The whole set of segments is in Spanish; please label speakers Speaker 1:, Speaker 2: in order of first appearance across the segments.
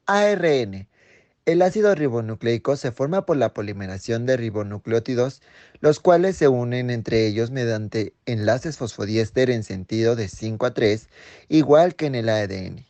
Speaker 1: ARN. El ácido ribonucleico se forma por la polimeración de ribonucleótidos, los cuales se unen entre ellos mediante enlaces fosfodiéster en sentido de 5 a 3, igual que en el ADN.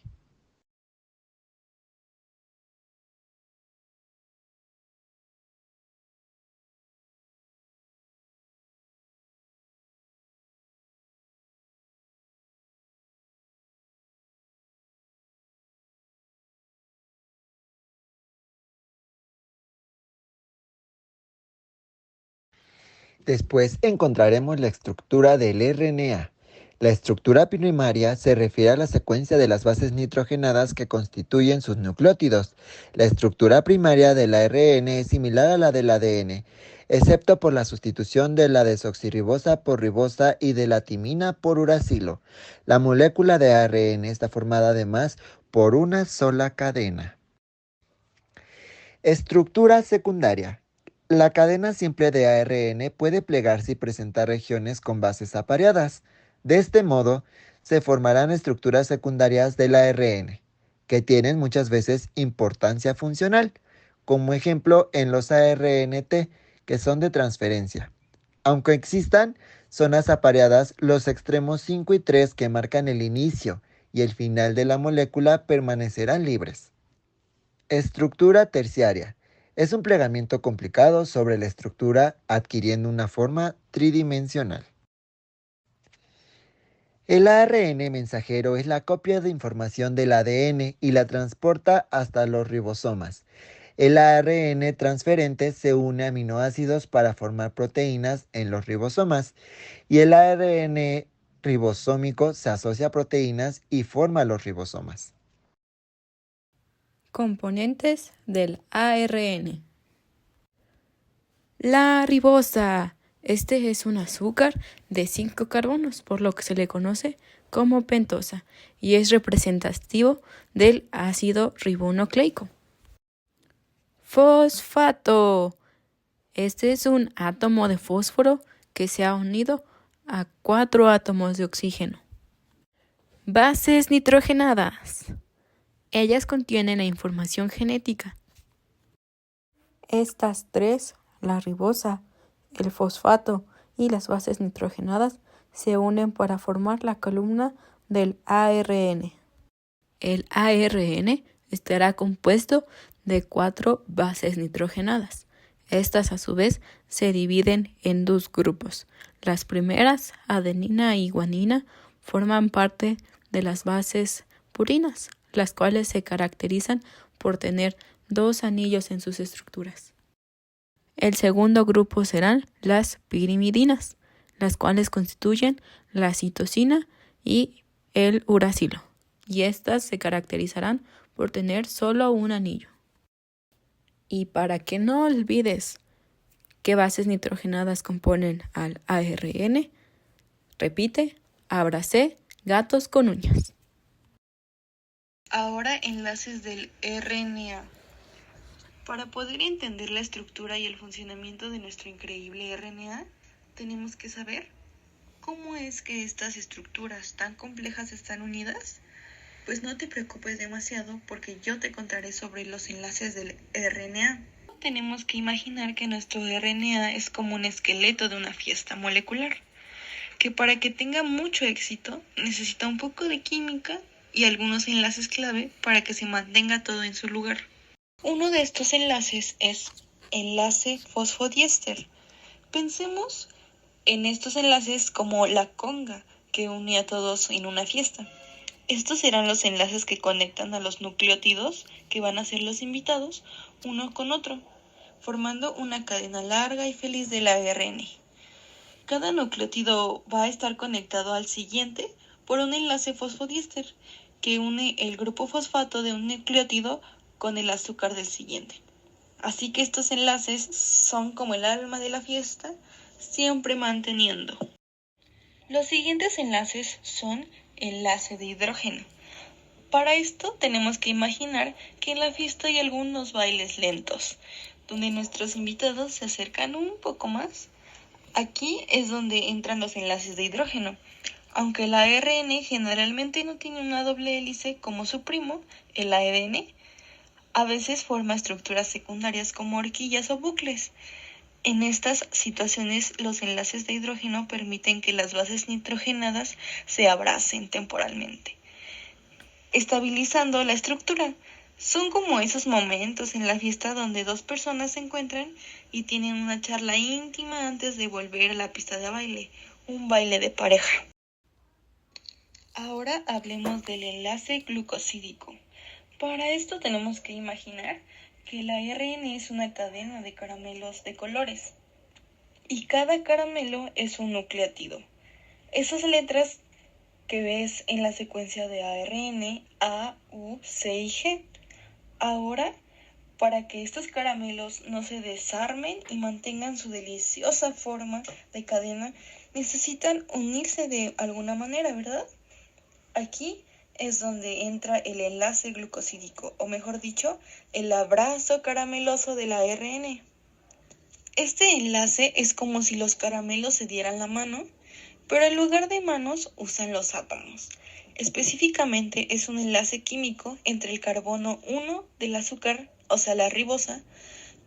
Speaker 1: Después encontraremos la estructura del RNA. La estructura primaria se refiere a la secuencia de las bases nitrogenadas que constituyen sus nucleótidos. La estructura primaria del ARN es similar a la del ADN, excepto por la sustitución de la desoxirribosa por ribosa y de la timina por uracilo. La molécula de ARN está formada además por una sola cadena. Estructura secundaria. La cadena simple de ARN puede plegarse y presentar regiones con bases apareadas. De este modo, se formarán estructuras secundarias del ARN, que tienen muchas veces importancia funcional, como ejemplo en los ARNT, que son de transferencia. Aunque existan zonas apareadas, los extremos 5 y 3 que marcan el inicio y el final de la molécula permanecerán libres. Estructura terciaria. Es un plegamiento complicado sobre la estructura adquiriendo una forma tridimensional. El ARN mensajero es la copia de información del ADN y la transporta hasta los ribosomas. El ARN transferente se une a aminoácidos para formar proteínas en los ribosomas y el ARN ribosómico se asocia a proteínas y forma los ribosomas.
Speaker 2: Componentes del ARN. La ribosa. Este es un azúcar de 5 carbonos, por lo que se le conoce como pentosa, y es representativo del ácido ribonucleico. Fosfato. Este es un átomo de fósforo que se ha unido a 4 átomos de oxígeno. Bases nitrogenadas. Ellas contienen la información genética. Estas tres, la ribosa, el fosfato y las bases nitrogenadas, se unen para formar la columna del ARN. El ARN estará compuesto de 4 bases nitrogenadas. Estas a su vez se dividen en 2 grupos. Las primeras, adenina y guanina, forman parte de las bases purinas, las cuales se caracterizan por tener 2 anillos en sus estructuras. El segundo grupo serán las pirimidinas, las cuales constituyen la citosina y el uracilo, y estas se caracterizarán por tener solo un anillo. Y para que no olvides qué bases nitrogenadas componen al ARN, repite, abracé gatos con uñas.
Speaker 3: Ahora enlaces del RNA. Para poder entender la estructura y el funcionamiento de nuestro increíble RNA, tenemos que saber cómo es que estas estructuras tan complejas están unidas. Pues no te preocupes demasiado porque yo te contaré sobre los enlaces del RNA. Tenemos que imaginar que nuestro RNA es como un esqueleto de una fiesta molecular, que para que tenga mucho éxito necesita un poco de química y algunos enlaces clave para que se mantenga todo en su lugar. Uno de estos enlaces es enlace fosfodiéster. Pensemos en estos enlaces como la conga que une a todos en una fiesta. Estos serán los enlaces que conectan a los nucleótidos, que van a ser los invitados, uno con otro, formando una cadena larga y feliz del ARN. Cada nucleótido va a estar conectado al siguiente por un enlace fosfodiéster, que une el grupo fosfato de un nucleótido con el azúcar del siguiente. Así que estos enlaces son como el alma de la fiesta, siempre manteniendo. Los siguientes enlaces son enlace de hidrógeno. Para esto tenemos que imaginar que en la fiesta hay algunos bailes lentos, donde nuestros invitados se acercan un poco más. Aquí es donde entran los enlaces de hidrógeno. Aunque el ARN generalmente no tiene una doble hélice como su primo, el ADN, A veces forma estructuras secundarias como horquillas o bucles. En estas situaciones, los enlaces de hidrógeno permiten que las bases nitrogenadas se abracen temporalmente, estabilizando la estructura. Son como esos momentos en la fiesta donde dos personas se encuentran y tienen una charla íntima antes de volver a la pista de baile, un baile de pareja. Ahora hablemos del enlace glucosídico. Para esto tenemos que imaginar que el ARN es una cadena de caramelos de colores y cada caramelo es un nucleótido. Esas letras que ves en la secuencia de ARN, A, U, C y G. Ahora, para que estos caramelos no se desarmen y mantengan su deliciosa forma de cadena, necesitan unirse de alguna manera, ¿verdad? Aquí es donde entra el enlace glucosídico, o mejor dicho, el abrazo carameloso del ARN. Este enlace es como si los caramelos se dieran la mano, pero en lugar de manos usan los átomos. Específicamente es un enlace químico entre el carbono 1 del azúcar, o sea la ribosa,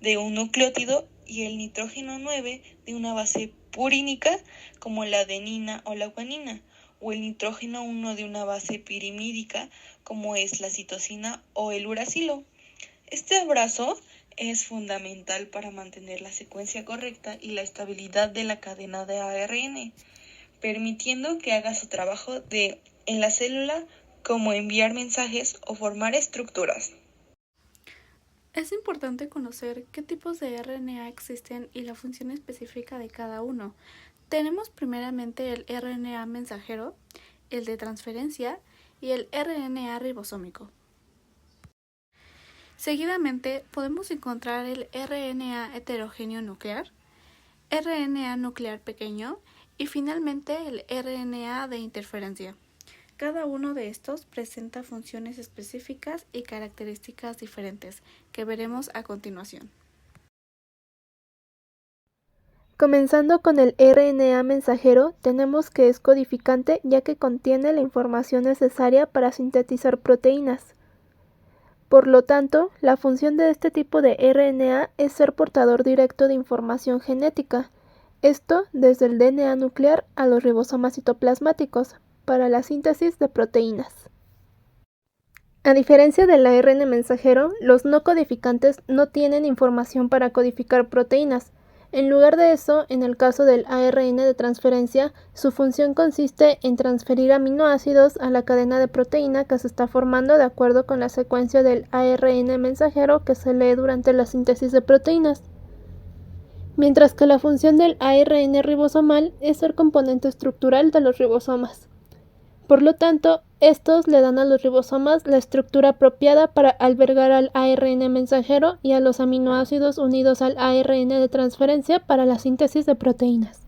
Speaker 3: de un nucleótido y el nitrógeno 9 de una base purínica como la adenina o la guanina, o el nitrógeno 1 de una base pirimídica como es la citosina o el uracilo. Este abrazo es fundamental para mantener la secuencia correcta y la estabilidad de la cadena de ARN, permitiendo que haga su trabajo en la célula como enviar mensajes o formar estructuras.
Speaker 4: Es importante conocer qué tipos de RNA existen y la función específica de cada uno. Tenemos primeramente el RNA mensajero, el de transferencia y el RNA ribosómico. Seguidamente podemos encontrar el RNA heterogéneo nuclear, RNA nuclear pequeño y finalmente el RNA de interferencia. Cada uno de estos presenta funciones específicas y características diferentes que veremos a continuación.
Speaker 5: Comenzando con el RNA mensajero, tenemos que es codificante ya que contiene la información necesaria para sintetizar proteínas. Por lo tanto, la función de este tipo de RNA es ser portador directo de información genética, esto desde el DNA nuclear a los ribosomas citoplasmáticos, para la síntesis de proteínas. A diferencia del ARN mensajero, los no codificantes no tienen información para codificar proteínas. En lugar de eso, en el caso del ARN de transferencia, su función consiste en transferir aminoácidos a la cadena de proteína que se está formando de acuerdo con la secuencia del ARN mensajero que se lee durante la síntesis de proteínas. Mientras que la función del ARN ribosomal es ser componente estructural de los ribosomas. Por lo tanto, estos le dan a los ribosomas la estructura apropiada para albergar al ARN mensajero y a los aminoácidos unidos al ARN de transferencia para la síntesis de proteínas.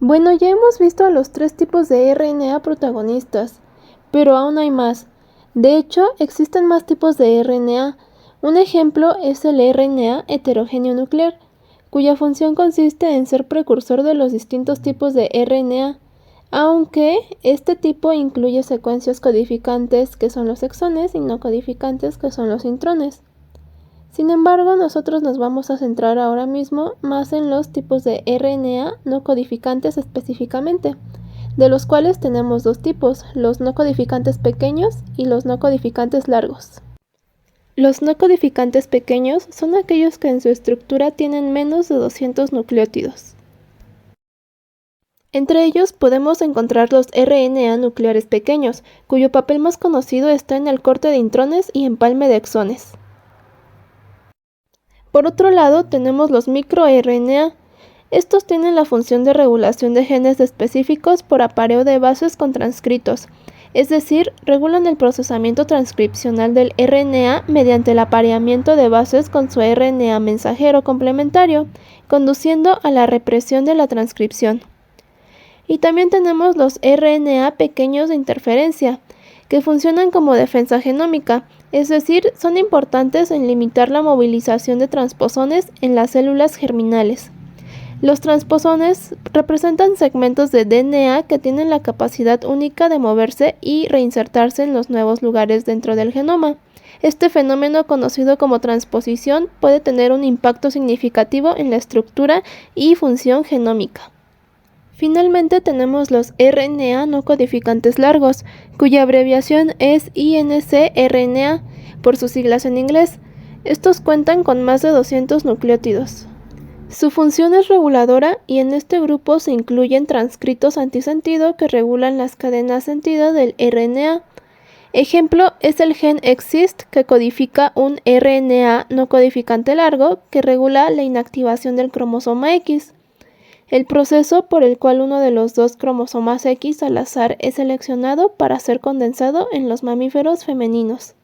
Speaker 5: Bueno, ya hemos visto a los tres tipos de RNA protagonistas, pero aún hay más. De hecho, existen más tipos de RNA. Un ejemplo es el RNA heterogéneo nuclear, cuya función consiste en ser precursor de los distintos tipos de RNA, aunque este tipo incluye secuencias codificantes que son los exones y no codificantes que son los intrones. Sin embargo, nosotros nos vamos a centrar ahora mismo más en los tipos de RNA no codificantes específicamente, de los cuales tenemos dos tipos, los no codificantes pequeños y los no codificantes largos. Los no codificantes pequeños son aquellos que en su estructura tienen menos de 200 nucleótidos. Entre ellos podemos encontrar los RNA nucleares pequeños, cuyo papel más conocido está en el corte de intrones y empalme de exones. Por otro lado, tenemos los microRNA. Estos tienen la función de regulación de genes específicos por apareo de bases con transcritos, es decir, regulan el procesamiento transcripcional del RNA mediante el apareamiento de bases con su RNA mensajero complementario, conduciendo a la represión de la transcripción. Y también tenemos los RNA pequeños de interferencia, que funcionan como defensa genómica, es decir, son importantes en limitar la movilización de transposones en las células germinales. Los transposones representan segmentos de DNA que tienen la capacidad única de moverse y reinsertarse en los nuevos lugares dentro del genoma. Este fenómeno, conocido como transposición, puede tener un impacto significativo en la estructura y función genómica. Finalmente tenemos los RNA no codificantes largos, cuya abreviación es INC-RNA, por sus siglas en inglés. Estos cuentan con más de 200 nucleótidos. Su función es reguladora y en este grupo se incluyen transcritos antisentido que regulan las cadenas sentido del RNA. Ejemplo es el gen Exist, que codifica un RNA no codificante largo que regula la inactivación del cromosoma X, el proceso por el cual uno de los dos cromosomas X al azar es seleccionado para ser condensado en los mamíferos femeninos.